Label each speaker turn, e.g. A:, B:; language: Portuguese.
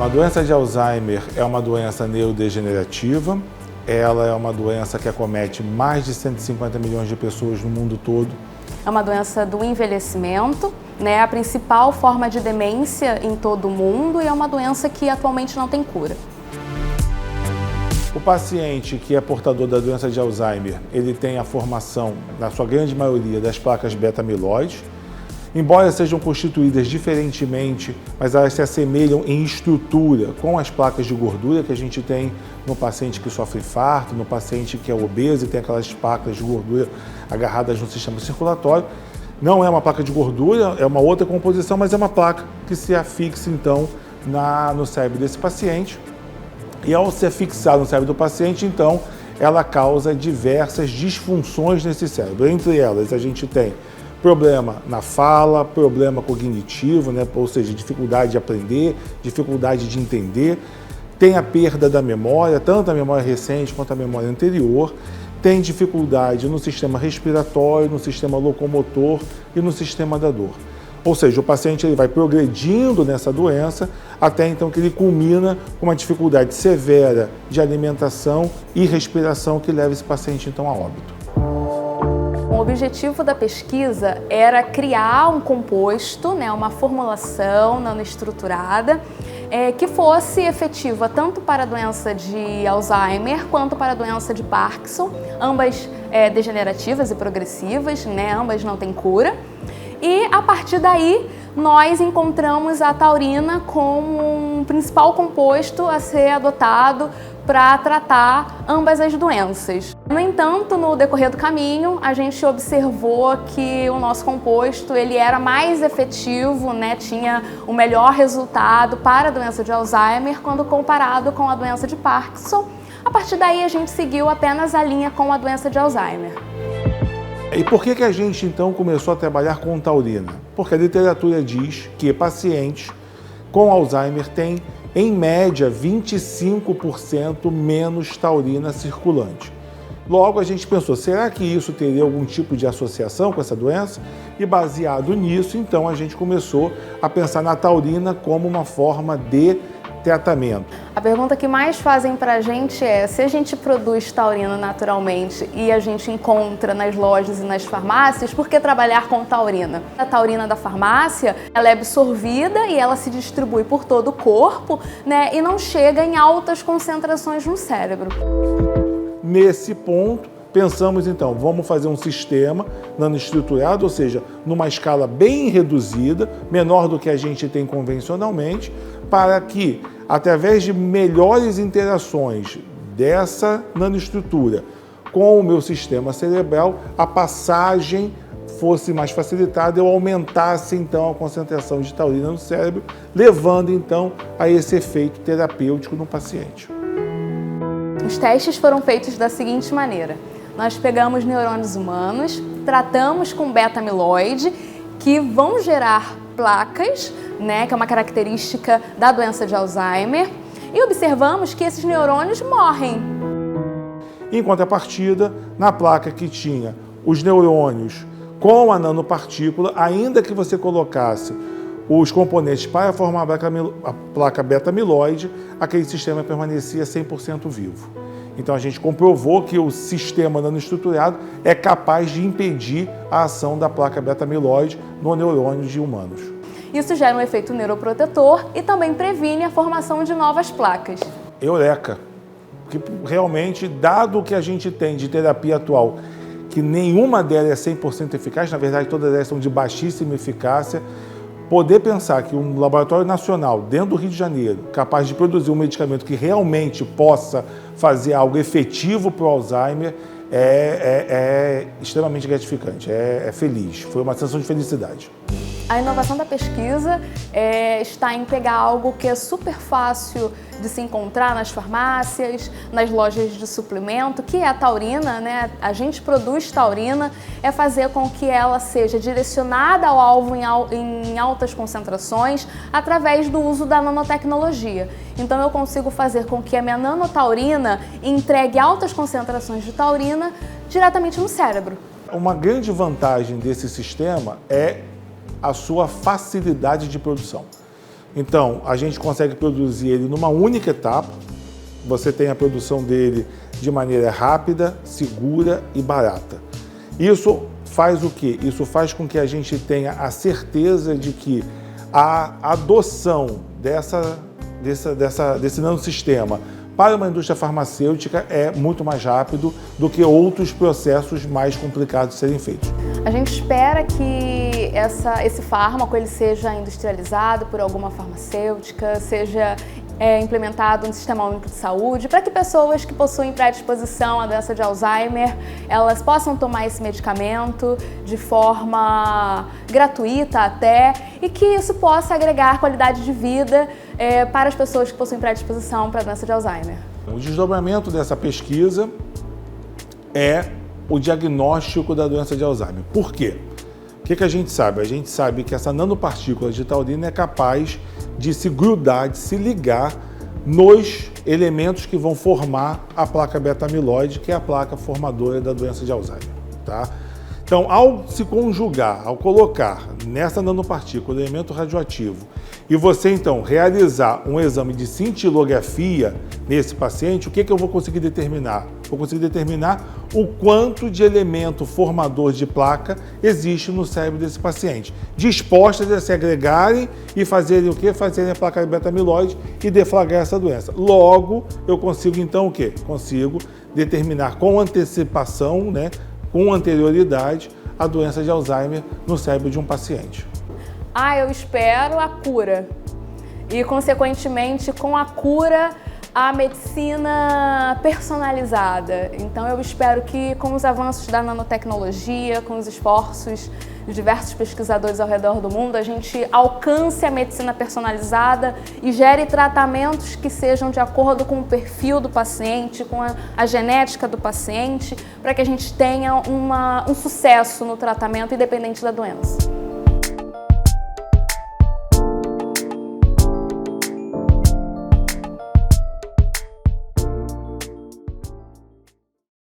A: A doença de Alzheimer é uma doença neurodegenerativa. Ela é uma doença que acomete mais de 150 milhões de pessoas no mundo todo.
B: É uma doença do envelhecimento, né? A principal forma de demência em todo o mundo, e é uma doença que atualmente não tem cura.
A: O paciente que é portador da doença de Alzheimer, ele tem a formação, na sua grande maioria, das placas beta-amiloide. Embora sejam constituídas diferentemente, mas elas se assemelham em estrutura com as placas de gordura que a gente tem no paciente que sofre infarto, no paciente que é obeso e tem aquelas placas de gordura agarradas no sistema circulatório. Não é uma placa de gordura, é uma outra composição, mas é uma placa que se afixa então no cérebro desse paciente. E ao se fixar no cérebro do paciente, então, ela causa diversas disfunções nesse cérebro. Entre elas, a gente tem problema na fala, problema cognitivo, né? Ou seja, dificuldade de aprender, dificuldade de entender. Tem a perda da memória, tanto a memória recente quanto a memória anterior. Tem dificuldade no sistema respiratório, no sistema locomotor e no sistema da dor. Ou seja, o paciente ele vai progredindo nessa doença até então que ele culmina com uma dificuldade severa de alimentação e respiração que leva esse paciente então a óbito.
B: O objetivo da pesquisa era criar um composto, né, uma formulação nanoestruturada, que fosse efetiva tanto para a doença de Alzheimer quanto para a doença de Parkinson, ambas degenerativas e progressivas, né, ambas não têm cura. E a partir daí nós encontramos a taurina como um principal composto a ser adotado para tratar ambas as doenças. No entanto, no decorrer do caminho, a gente observou que o nosso composto ele era mais efetivo, né, tinha o melhor resultado para a doença de Alzheimer quando comparado com a doença de Parkinson. A partir daí, a gente seguiu apenas a linha com a doença de Alzheimer.
A: E por que a gente então começou a trabalhar com taurina? Porque a literatura diz que pacientes com Alzheimer têm, em média, 25% menos taurina circulante. Logo, a gente pensou, será que isso teria algum tipo de associação com essa doença? E baseado nisso, então, a gente começou a pensar na taurina como uma forma de tratamento.
B: A pergunta que mais fazem pra gente é, se a gente produz taurina naturalmente e a gente encontra nas lojas e nas farmácias, por que trabalhar com taurina? A taurina da farmácia, ela é absorvida e ela se distribui por todo o corpo, né, e não chega em altas concentrações no cérebro.
A: Nesse ponto, pensamos então, vamos fazer um sistema nanoestruturado, ou seja, numa escala bem reduzida, menor do que a gente tem convencionalmente, para que, através de melhores interações dessa nanoestrutura com o meu sistema cerebral, a passagem fosse mais facilitada, eu aumentasse então a concentração de taurina no cérebro, levando então a esse efeito terapêutico no paciente.
B: Os testes foram feitos da seguinte maneira. Nós pegamos neurônios humanos, tratamos com beta-amiloide, que vão gerar placas, né, que é uma característica da doença de Alzheimer, e observamos que esses neurônios morrem.
A: Em contrapartida, na placa que tinha os neurônios com a nanopartícula, ainda que você colocasse os componentes para formar a placa beta-amiloide, aquele sistema permanecia 100% vivo. Então a gente comprovou que o sistema nanoestruturado é capaz de impedir a ação da placa beta-amiloide no neurônio de humanos.
B: Isso gera um efeito neuroprotetor e também previne a formação de novas placas.
A: Eureka! Porque realmente, dado o que a gente tem de terapia atual, que nenhuma delas é 100% eficaz, na verdade todas elas são de baixíssima eficácia, poder pensar que um laboratório nacional dentro do Rio de Janeiro, capaz de produzir um medicamento que realmente possa fazer algo efetivo para o Alzheimer, é extremamente gratificante, é feliz, foi uma sensação de felicidade.
B: A inovação da pesquisa está em pegar algo que é super fácil de se encontrar nas farmácias, nas lojas de suplemento, que é a taurina, né? A gente produz taurina, é fazer com que ela seja direcionada ao alvo em altas concentrações através do uso da nanotecnologia. Então eu consigo fazer com que a minha nanotaurina entregue altas concentrações de taurina diretamente no cérebro.
A: Uma grande vantagem desse sistema é a sua facilidade de produção. Então, a gente consegue produzir ele numa única etapa. Você tem a produção dele de maneira rápida, segura e barata. Isso faz o quê? Isso faz com que a gente tenha a certeza de que a adoção desse nanossistema para uma indústria farmacêutica é muito mais rápido do que outros processos mais complicados de serem feitos.
B: A gente espera que esse fármaco ele seja industrializado por alguma farmacêutica, seja implementado no Sistema Único de Saúde, para que pessoas que possuem predisposição à doença de Alzheimer, elas possam tomar esse medicamento de forma gratuita até, e que isso possa agregar qualidade de vida para as pessoas que possuem predisposição para a doença de Alzheimer.
A: O desdobramento dessa pesquisa é o diagnóstico da doença de Alzheimer. Por quê? O que a gente sabe? A gente sabe que essa nanopartícula de taurina é capaz de se grudar, de se ligar nos elementos que vão formar a placa beta-amiloide, que é a placa formadora da doença de Alzheimer, tá? Então, ao se conjugar, ao colocar nessa nanopartícula elemento radioativo e você, então, realizar um exame de cintilografia nesse paciente, o que eu vou conseguir determinar? Vou conseguir determinar o quanto de elemento formador de placa existe no cérebro desse paciente, dispostas a se agregarem e fazerem o quê? Fazerem a placa beta-amiloide e deflagrar essa doença. Logo, eu consigo, então, o quê? Consigo determinar com antecipação, né, com anterioridade, a doença de Alzheimer no cérebro de um paciente.
B: Eu espero a cura e, consequentemente, com a cura, a medicina personalizada. Então, eu espero que, com os avanços da nanotecnologia, com os esforços de diversos pesquisadores ao redor do mundo, a gente alcance a medicina personalizada e gere tratamentos que sejam de acordo com o perfil do paciente, com a genética do paciente, para que a gente tenha um sucesso no tratamento independente da doença.